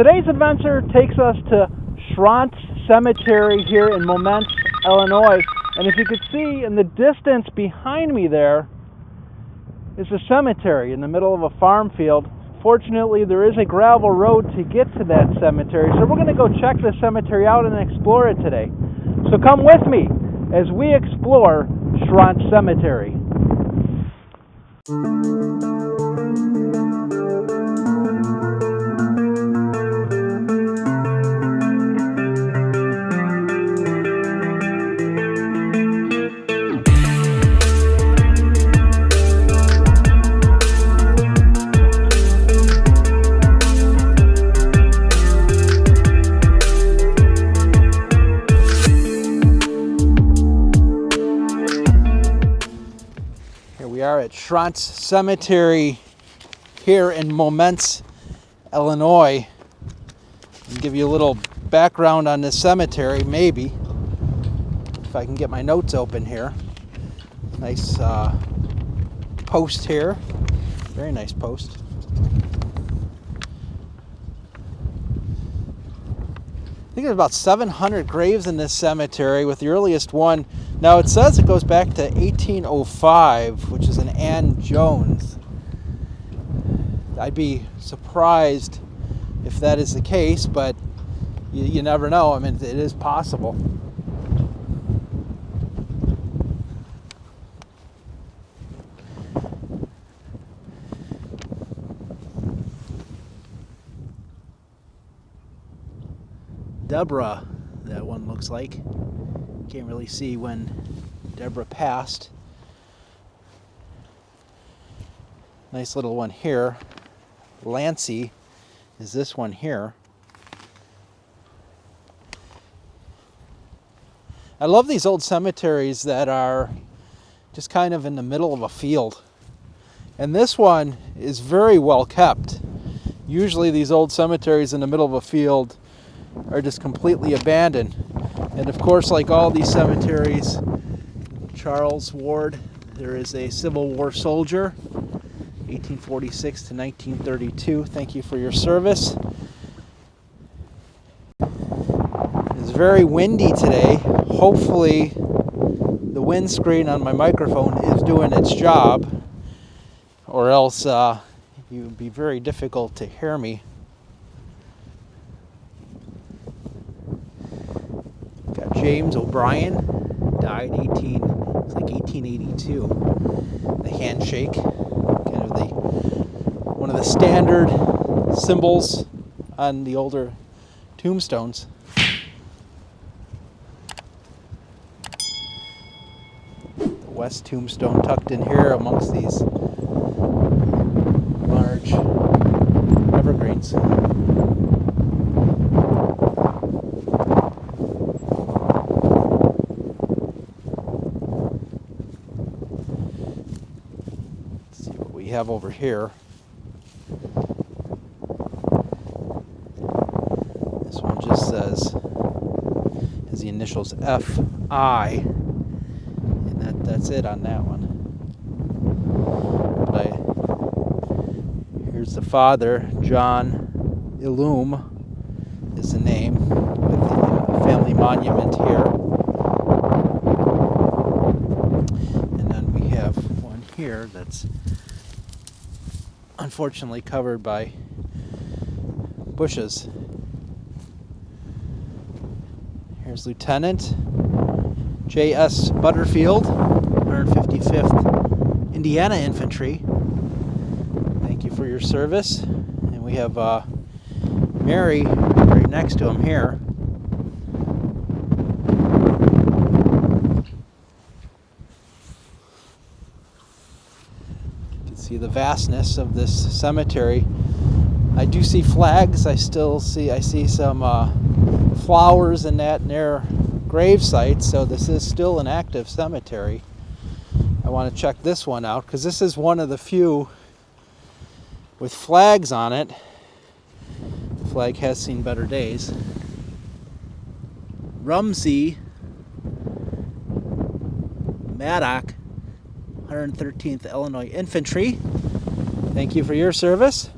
Today's adventure takes us to Shrontz Cemetery here in Momence, Illinois. And if you could see in the distance behind me there is a cemetery in the middle of a farm field. Fortunately, there is a gravel road to get to that cemetery, so we're going to go check the cemetery out and explore it today. So come with me as we explore Shrontz Cemetery. We are at Shrontz Cemetery here in Momence, Illinois. I'll give you a little background on this cemetery, maybe, if I can get my notes open here. Nice post here, very nice post. I think there's about 700 graves in this cemetery, with the earliest one. Now it says it goes back to 1805, which is an Ann Jones. I'd be surprised if that is the case, but you never know. I mean, it is possible. Deborah, that one looks like. Can't really see when Deborah passed. Nice little one here. Lancey is this one here. I love these old cemeteries that are just kind of in the middle of a field. And this one is very well kept. Usually these old cemeteries in the middle of a field are just completely abandoned. And of course, like all these cemeteries, Charles Ward, there is a Civil War soldier, 1846 to 1932. Thank you for your service. It's very windy today. Hopefully the windscreen on my microphone is doing its job, or else it would be very difficult to hear me. Got James O'Brien, died 1882. The handshake, kind of one of the standard symbols on the older tombstones. The west tombstone tucked in here amongst these large evergreens. Have over here. This one just says, has the initials F.I., and that's it on that one. But here's the father, John Illum is the name, with the family monument here. And then we have one here that's unfortunately covered by bushes. Here's Lieutenant J.S. Butterfield, 155th Indiana Infantry. Thank you for your service. And we have Mary right next to him here. See the vastness of this cemetery. I do see flags. I see some flowers and that near grave sites, so this is still an active cemetery. I want to check this one out because this is one of the few with flags on it. The flag has seen better days. Rumsey Maddock, 113th Illinois Infantry. Thank you for your service.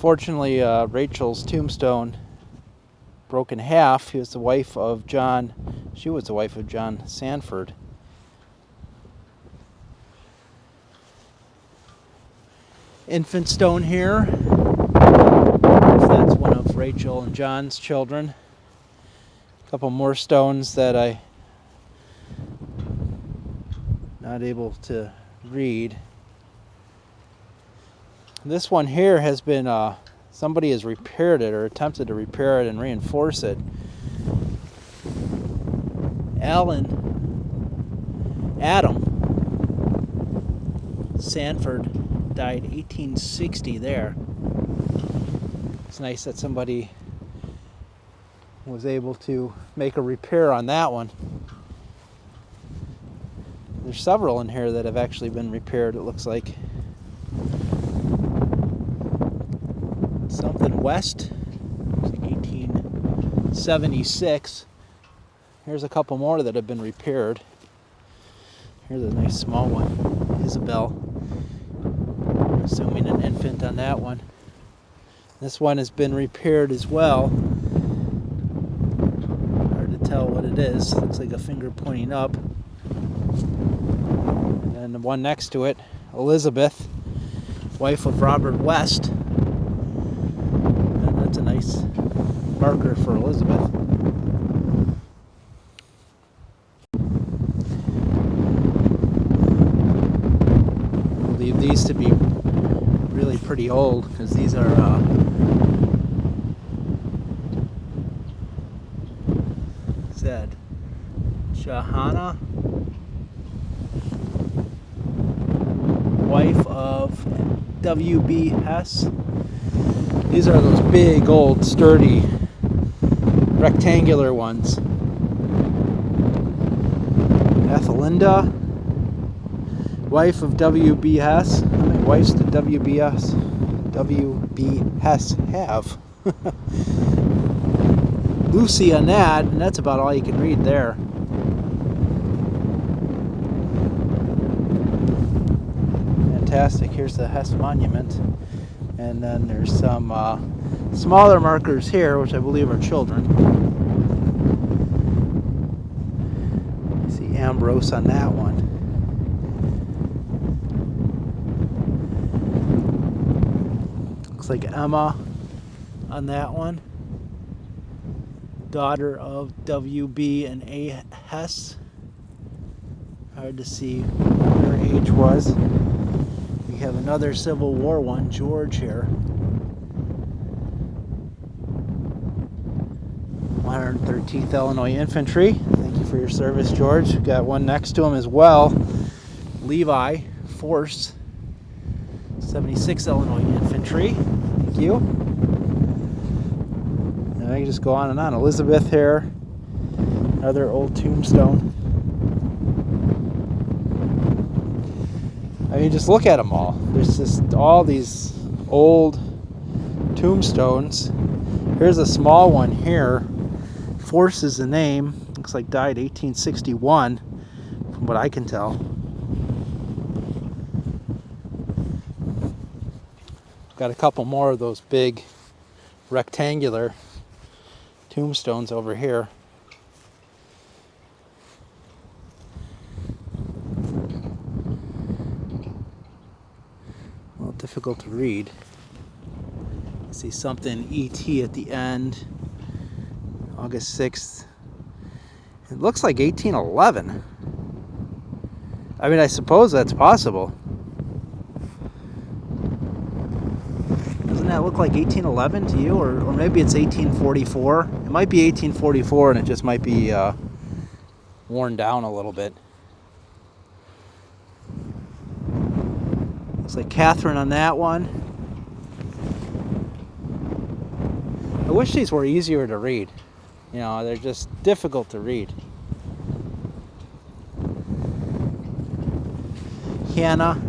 Unfortunately, Rachel's tombstone broke in half. She was the wife of John Sanford. Infant stone here. That's one of Rachel and John's children. A couple more stones that I'm not able to read. This one here has been, somebody has repaired it or attempted to repair it and reinforce it. Adam Sanford died 1860 there. It's nice that somebody was able to make a repair on that one. There's several in here that have actually been repaired, it looks like. Something west, 1876. Here's a couple more that have been repaired. Here's a nice small one, Isabel. Assuming an infant on that one. This one has been repaired as well. Hard to tell what it is. Looks like a finger pointing up. And then the one next to it, Elizabeth, wife of Robert West. And that's a nice marker for Elizabeth. I believe these to be really pretty old because these are said Shahana, wife of W.B. Hess. These are those big old sturdy rectangular ones. Ethelinda, wife of W.B. Hess. How many wives did W.B. Hess have? Lucy Annette, and that's about all you can read there. Fantastic. Here's the Hess Monument. And then there's some smaller markers here, which I believe are children. You see Ambrose on that one. Looks like Emma on that one. Daughter of W.B. and A. Hess. Hard to see what her age was. We have another Civil War one, George here. 113th Illinois Infantry. Thank you for your service, George. We've got one next to him as well. Levi Force, 76th Illinois Infantry. Thank you. And I can just go on and on. Elizabeth here. Another old tombstone. I mean, just look at them all. There's just all these old tombstones. Here's a small one here. Force is the name. Looks like died 1861, from what I can tell. Got a couple more of those big rectangular tombstones over here. Well, difficult to read. I see something ET at the end. August 6th. It looks like 1811. I mean, I suppose that's possible. Doesn't that look like 1811 to you? Or maybe it's 1844. It might be 1844 and it just might be worn down a little bit. Looks like Catherine on that one. I wish these were easier to read. You know, they're just difficult to read. Hannah.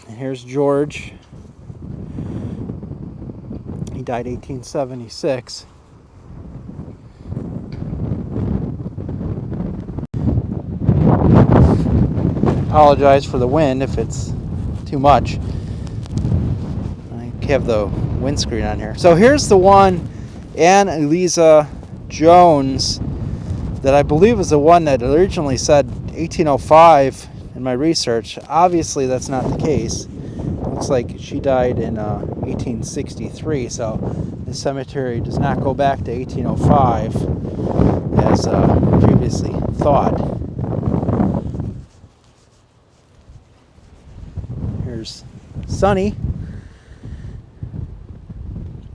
And here's George. He died 1876. Apologize for the wind if it's too much. I have the windscreen on here. So here's the one, Anne Eliza Jones, that I believe was the one that originally said 1805 in my research. Obviously that's not the case. Looks like she died in 1863, so the cemetery does not go back to 1805 as previously thought. Here's Sonny.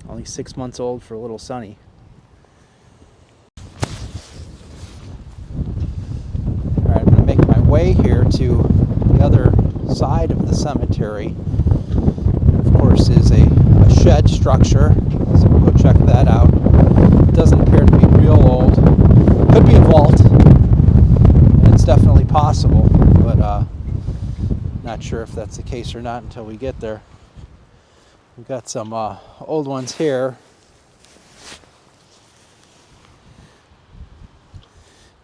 Only 6 months old for little Sonny. Alright, I'm going to make my way here to the other side of the cemetery. Of course, is a shed structure, so we'll go check that out. It doesn't appear to be real old. Could be a vault, and it's definitely possible, but not sure if that's the case or not until we get there. We've got some old ones here.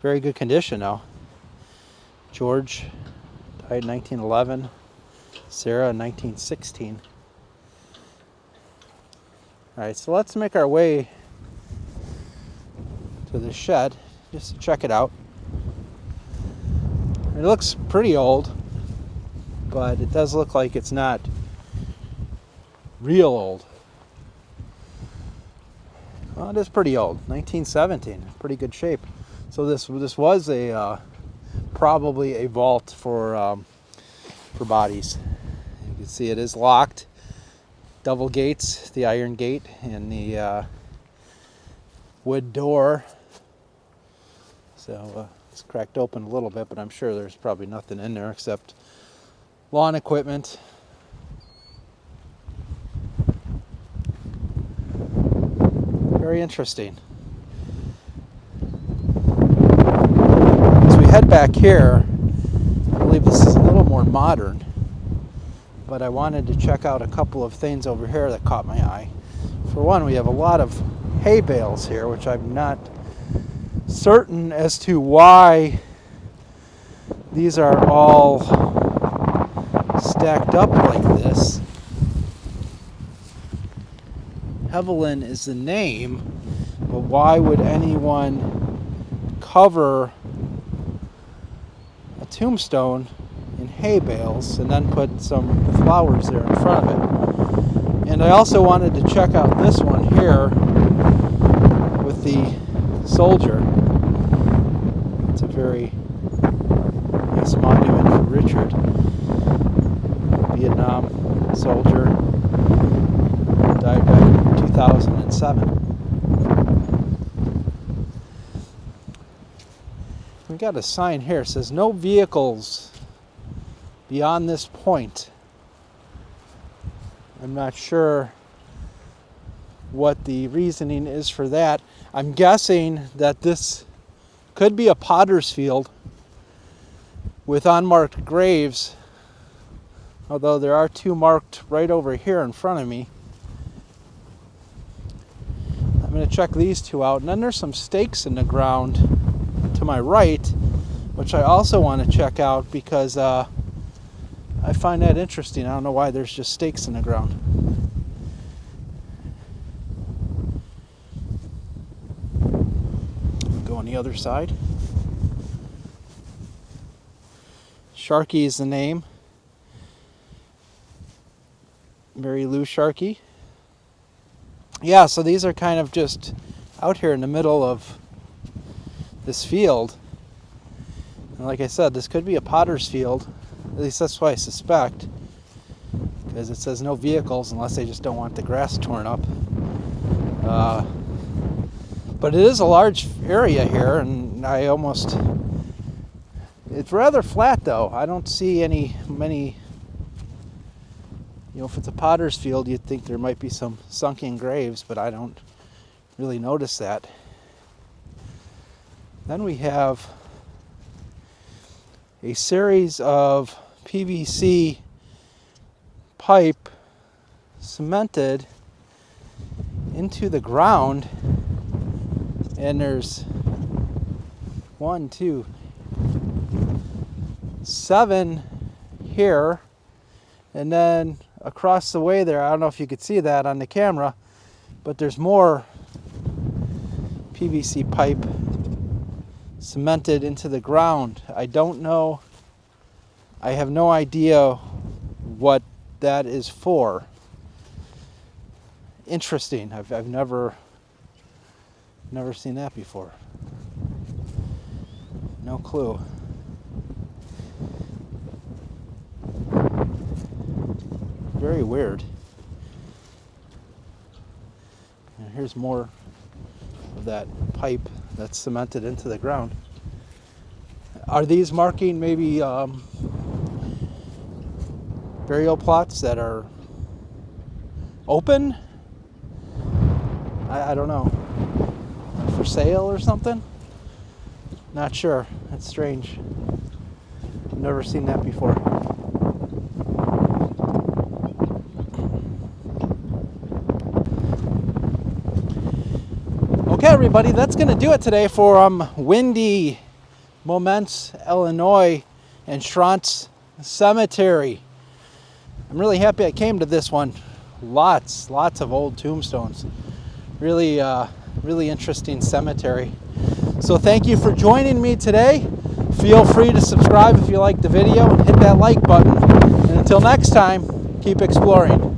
Very good condition though. George died in 1911, Sarah in 1916. Alright, so let's make our way to the shed just to check it out. It looks pretty old, but it does look like it's not real old. Well, it is pretty old, 1917, pretty good shape. So this was a probably a vault for bodies. You can see it is locked, double gates, the iron gate and the wood door. So it's cracked open a little bit, but I'm sure there's probably nothing in there except lawn equipment. Very interesting. As we head back here, I believe this is a little more modern, but I wanted to check out a couple of things over here that caught my eye. For one, we have a lot of hay bales here, which I'm not certain as to why these are all stacked up like this. Evelyn is the name, but why would anyone cover a tombstone in hay bales and then put some flowers there in front of it? And I also wanted to check out this one here with the soldier. It's a very nice monument for Richard, Vietnam soldier, died back in 2007. We got a sign here. It says no vehicles beyond this point. I'm not sure what the reasoning is for that. I'm guessing that this could be a potter's field with unmarked graves, although there are two marked right over here in front of me. I'm going to check these two out, and then there's some stakes in the ground to my right, which I also want to check out because I find that interesting. I don't know why there's just stakes in the ground. Go on the other side. Sharkey is the name. Mary Lou Sharkey. Yeah, so these are kind of just out here in the middle of this field. And like I said, this could be a potter's field. At least that's what I suspect. Because it says no vehicles unless they just don't want the grass torn up. But it is a large area here, and it's rather flat though. I don't see many. You know, if it's a potter's field, you'd think there might be some sunken graves, but I don't really notice that. Then we have a series of PVC pipe cemented into the ground, and there's 1, 2, 7 here. And then across the way there, I don't know if you could see that on the camera, but there's more PVC pipe cemented into the ground. I don't know. I have no idea what that is for. Interesting. I've never seen that before. No clue. Very weird. And here's more of that pipe that's cemented into the ground. Are these marking maybe burial plots that are open? I don't know. For sale or something? Not sure. That's strange. I've never seen that before. Okay, everybody, that's going to do it today for windy Momence, Illinois, and Shrontz Cemetery. I'm really happy I came to this one. Lots of old tombstones. Really interesting cemetery. So thank you for joining me today. Feel free to subscribe if you liked the video and hit that like button. And until next time, keep exploring.